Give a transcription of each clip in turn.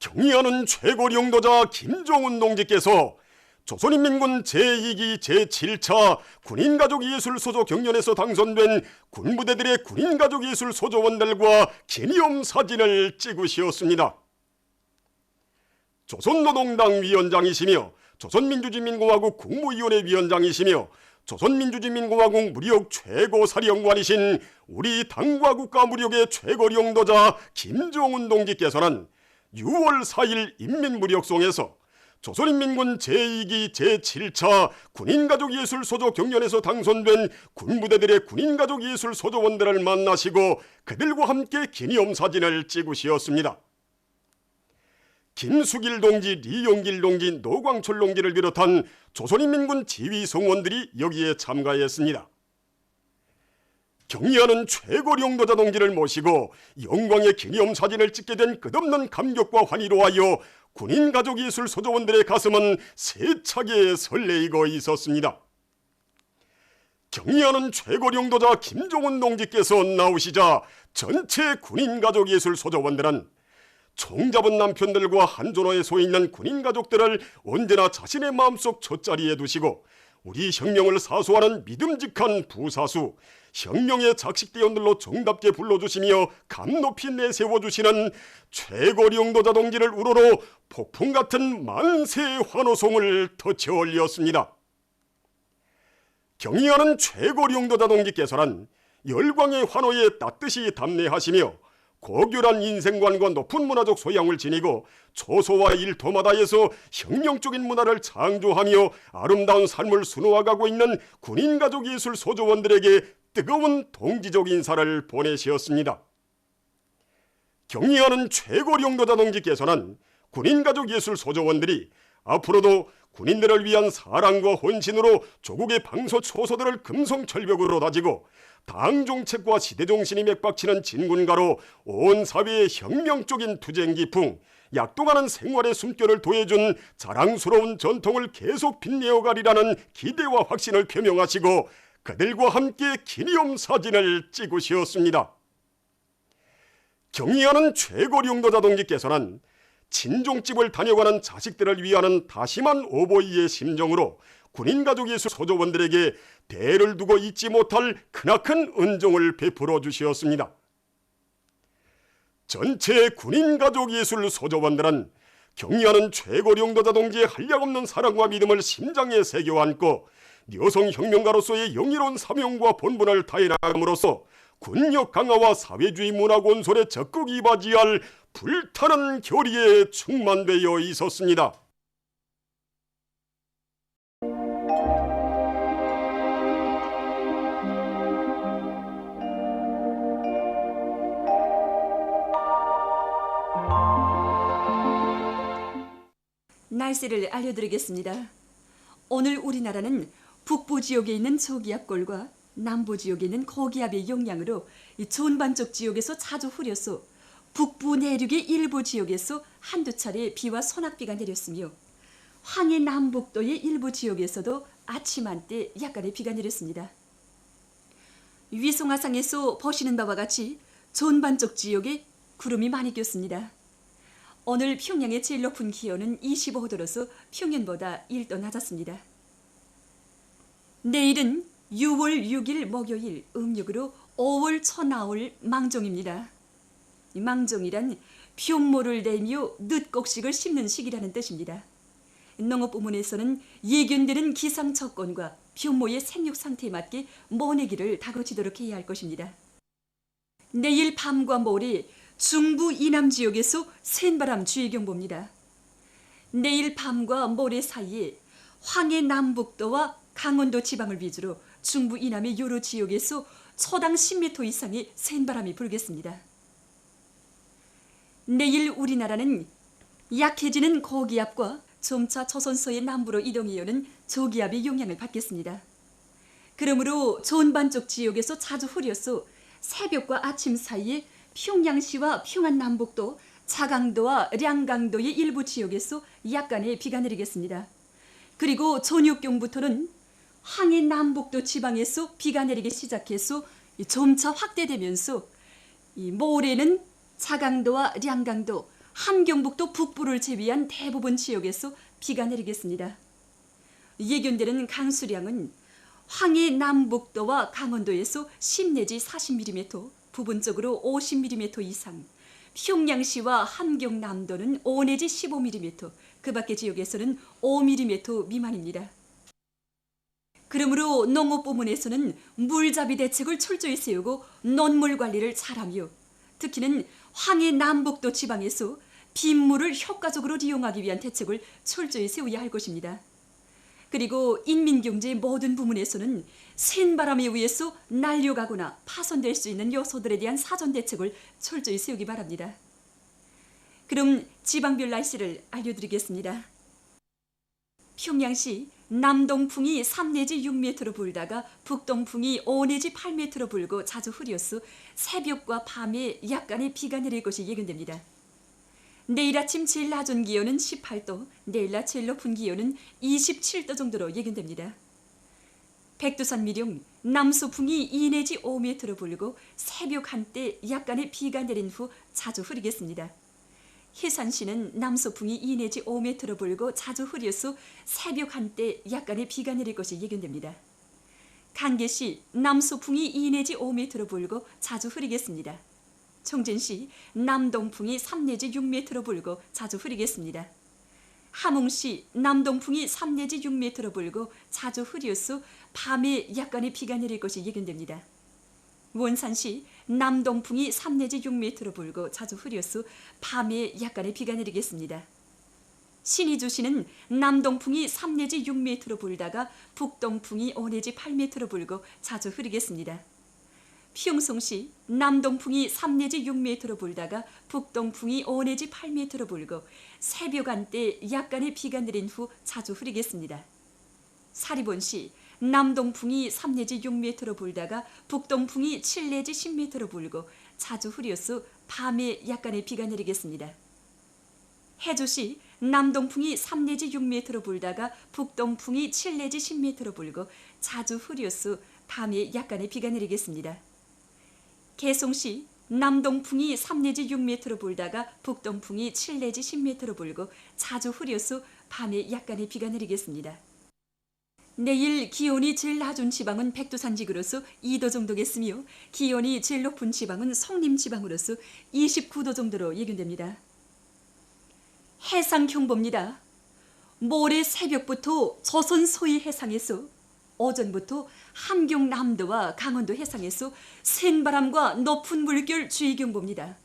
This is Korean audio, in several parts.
경의하는 최고 영도자 김정은 동지께서 조선인민군 제2기 제7차 군인가족예술소조 경연에서 당선된 군부대들의 군인가족예술소조원들과 기념사진을 찍으셨습니다. 조선노동당 위원장이시며 조선민주주의민공화국 국무위원회 위원장이시며 조선민주주의민공화국 무력 최고사령관이신 우리 당과 국가 무력의 최고 영도자 김정은 동지께서는 6월 4일 인민무력송에서 조선인민군 제2기 제7차 군인가족예술소조 경연에서 당선된 군부대들의 군인가족예술소조원들을 만나시고 그들과 함께 기념사진을 찍으셨습니다. 김수길 동지, 리용길 동지, 노광철 동지를 비롯한 조선인민군 지휘성원들이 여기에 참가했습니다. 경의하는 최고 영도자 동지를 모시고 영광의 기념사진을 찍게 된 끝없는 감격과 환희로 하여 군인가족예술소조원들의 가슴은 세차게 설레이고 있었습니다. 경의하는 최고 영도자 김정은 동지께서 나오시자 전체 군인가족예술소조원들은 총잡은 남편들과 한존호에 서 있는 군인가족들을 언제나 자신의 마음속 첫자리에 두시고 우리 혁명을 사수하는 믿음직한 부사수, 혁명의 작식대원들로 정답게 불러주시며 감높이 내세워주시는 최고 영도자 동지를 우러러 폭풍같은 만세 환호송을 터쳐 올렸습니다. 경의하는 최고 영도자 동지께서는 열광의 환호에 따뜻이 답례하시며 고결한 인생관과 높은 문화적 소양을 지니고 초소와 일토마다에서 혁명적인 문화를 창조하며 아름다운 삶을 수놓아가고 있는 군인가족예술 소조원들에게 뜨거운 동지적 인사를 보내시었습니다. 경의하는 최고 영도자 동지께서는 군인가족예술 소조원들이 앞으로도 군인들을 위한 사랑과 헌신으로 조국의 방소 초소들을 금성철벽으로 다지고 당정책과 시대정신이 맥박치는 진군가로 온 사회의 혁명적인 투쟁기풍, 약동하는 생활의 숨결을 도해준 자랑스러운 전통을 계속 빛내어가리라는 기대와 확신을 표명하시고 그들과 함께 기념사진을 찍으셨습니다. 경의하는 최고 영도자 동지께서는 친종집을 다녀가는 자식들을 위하는 다심한 오보이의 심정으로 군인가족예술 소조원들에게 대를 두고 잊지 못할 크나큰 은종을 베풀어 주셨습니다. 전체 군인가족예술 소조원들은 경의하는 최고 영도자 동지의 한량없는 사랑과 믿음을 심장에 새겨 안고 여성혁명가로서의 영예로운 사명과 본분을 다해나감으로써 군력 강화와 사회주의 문화 건설에 적극 이바지할 불타는 결의에 충만되어 있었습니다. 날씨를 알려드리겠습니다. 오늘 우리나라는 북부 지역에 있는 저기압골과 남부 지역에 있는 고기압의 영향으로 존반쪽 지역에서 자주 흐렸소 북부 내륙의 일부 지역에서 한두 차례 비와 소낙비가 내렸으며 황해 남북도의 일부 지역에서도 아침 한때 약간의 비가 내렸습니다. 위성화상에서 보시는 바와 같이 존반쪽 지역에 구름이 많이 꼈습니다. 오늘 평양의 제일 높은 기온은 25도로서 평년보다 1도 낮았습니다. 내일은 6월 6일 목요일 음력으로 5월 초나올 망종입니다. 망종이란 표모를 내며 늦곡식을 심는 시기라는 뜻입니다. 농업부문에서는 예견되는 기상조건과 표모의 생육 상태에 맞게 모내기를 다거치도록 해야 할 것입니다. 내일 밤과 모레 중부 이남 지역에서 센바람 주의경보입니다. 내일 밤과 모레 사이에 황해 남북도와 강원도 지방을 위주로 중부 이남의 여러 지역에서 초당 10m 이상의 센바람이 불겠습니다. 내일 우리나라는 약해지는 고기압과 점차 조선서의 남부로 이동해오는 저기압의 영향을 받겠습니다. 그러므로 존반쪽 지역에서 자주 흐려서 새벽과 아침 사이에 평양시와 평안남북도, 자강도와 량강도의 일부 지역에서 약간의 비가 내리겠습니다. 그리고 저녁경부터는 황해 남북도 지방에서 비가 내리기 시작해서 점차 확대되면서 모레는 자강도와 량강도, 함경북도 북부를 제외한 대부분 지역에서 비가 내리겠습니다. 예견되는 강수량은 황해 남북도와 강원도에서 10 내지 40mm, 부분적으로 50mm 이상, 평양시와 함경남도는 5 내지 15mm, 그 밖의 지역에서는 5mm 미만입니다. 그러므로 농업부문에서는 물잡이 대책을 철저히 세우고 논물 관리를 잘하며 특히는 황해 남북도 지방에서 빗물을 효과적으로 이용하기 위한 대책을 철저히 세워야 할 것입니다. 그리고 인민경제 모든 부문에서는 센 바람에 의해서 날려가거나 파손될 수 있는 요소들에 대한 사전 대책을 철저히 세우기 바랍니다. 그럼 지방별 날씨를 알려드리겠습니다. 평양시 남동풍이 3 내지 6m로 불다가 북동풍이 5 내지 8m로 불고 자주 흐려서 새벽과 밤에 약간의 비가 내릴 것이 예견됩니다. 내일 아침 제일 낮은 기온은 18도, 내일 낮 제일 높은 기온은 27도 정도로 예견됩니다. 백두산 미령 남서풍이 2 내지 5m로 불고 새벽 한때 약간의 비가 내린 후 자주 흐리겠습니다. 해산시는 남서풍이 2 내지 5m로 불고 자주 흐려서 새벽 한때 약간의 비가 내릴 것이 예견됩니다. 간계시 남서풍이 2 내지 5m로 불고 자주 흐리겠습니다. 청진시 남동풍이 3 내지 6m로 불고 자주 흐리겠습니다. 함흥시 남동풍이 3 내지 6m로 불고 자주 흐려서 밤에 약간의 비가 내릴 것이 예견됩니다. 원산시 남동풍이 3 내지 6m로 불고 자주 흐려서 밤에 약간의 비가 내리겠습니다. 신의주시는 남동풍이 3 내지 6m로 불다가 북동풍이 5 내지 8m로 불고 자주 흐리겠습니다. 평송시 남동풍이 3 내지 6m로 불다가 북동풍이 5 내지 8m로 불고 새벽 한때 약간의 비가 내린 후 자주 흐리겠습니다. 사리본시 남동풍이 3 내지 6m로 불다가 북동풍이 7 내지 10m로 불고 자주 흐려서 밤에 약간의 비가 내리겠습니다. 해주시 남동풍이 3 내지 6m로 불다가 북동풍이 7 내지 10m로 불고 자주 흐려서 밤에 약간의 비가 내리겠습니다. 개송시 남동풍이 3 내지 6m로 불다가 북동풍이 7 내지 10m로 불고 자주 흐려서 밤에 약간의 비가 내리겠습니다. 내일 기온이 제일 낮은 지방은 백두산 지구로서 2도 정도겠으며 기온이 제일 높은 지방은 성림 지방으로서 29도 정도로 예견됩니다. 해상 경보입니다. 모레 새벽부터 조선 서해 해상에서 오전부터 함경남도와 강원도 해상에서 센 바람과 높은 물결 주의 경보입니다.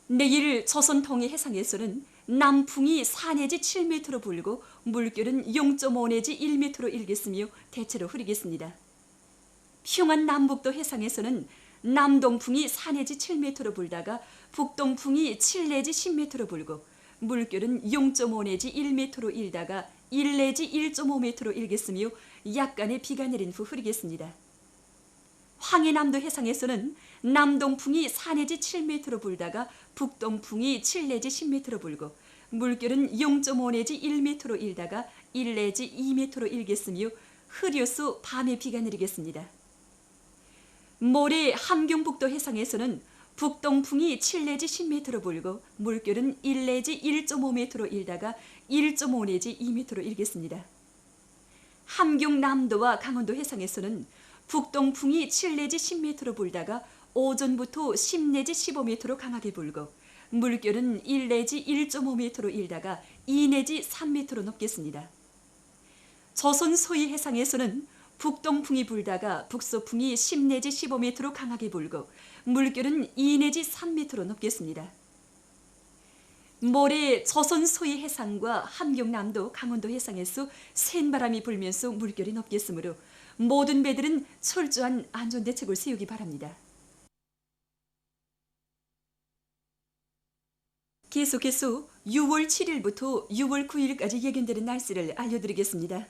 내일 조선 동해 해상에서는 남풍이 4 내지 7m로 불고 물결은 0.5 내지 1m로 일겠으며 대체로 흐리겠습니다. 평안 남북도 해상에서는 남동풍이 4 내지 7m로 불다가 북동풍이 7 내지 10m로 불고 물결은 0.5 내지 1m로 일다가 1 내지 1.5m로 일겠으며 약간의 비가 내린 후 흐리겠습니다. 황해남도 해상에서는 남동풍이 4 내지 7m로 불다가 북동풍이 7 내지 10m로 불고 물결은 0.5 내지 1m로 일다가 1 내지 2m로 일겠으며 흐려서 밤에 비가 내리겠습니다. 모레 함경북도 해상에서는 북동풍이 7 내지 10m로 불고 물결은 1 내지 1.5m로 일다가 1.5 내지 2m로 일겠습니다. 함경남도와 강원도 해상에서는 북동풍이 7 내지 10m로 불다가 오전부터 10 내지 15m로 강하게 불고 물결은 1 내지 1.5m로 일다가 2 내지 3m로 높겠습니다. 조선 서해 해상에서는 북동풍이 불다가 북서풍이 10 내지 15m로 강하게 불고 물결은 2 내지 3m로 높겠습니다. 모레 조선 서해 해상과 함경남도, 강원도 해상에서 센 바람이 불면서 물결이 높겠으므로 모든 배들은 철저한 안전대책을 세우기 바랍니다. 계속해서 6월 7일부터 6월 9일까지 예견되는 날씨를 알려드리겠습니다.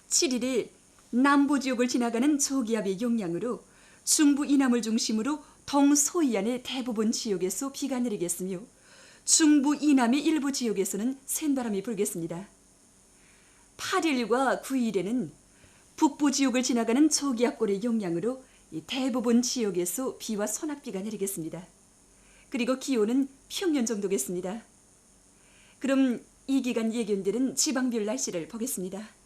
7일에 남부지역을 지나가는 저기압의 영향으로 중부 이남을 중심으로 동서해안의 대부분 지역에서 비가 내리겠으며 중부 이남의 일부 지역에서는 센 바람이 불겠습니다. 8일과 9일에는 북부 지역을 지나가는 저기압골의 영향으로 대부분 지역에서 비와 소낙비가 내리겠습니다. 그리고 기온은 평년 정도겠습니다. 그럼 이 기간 예견되는 지방별 날씨를 보겠습니다.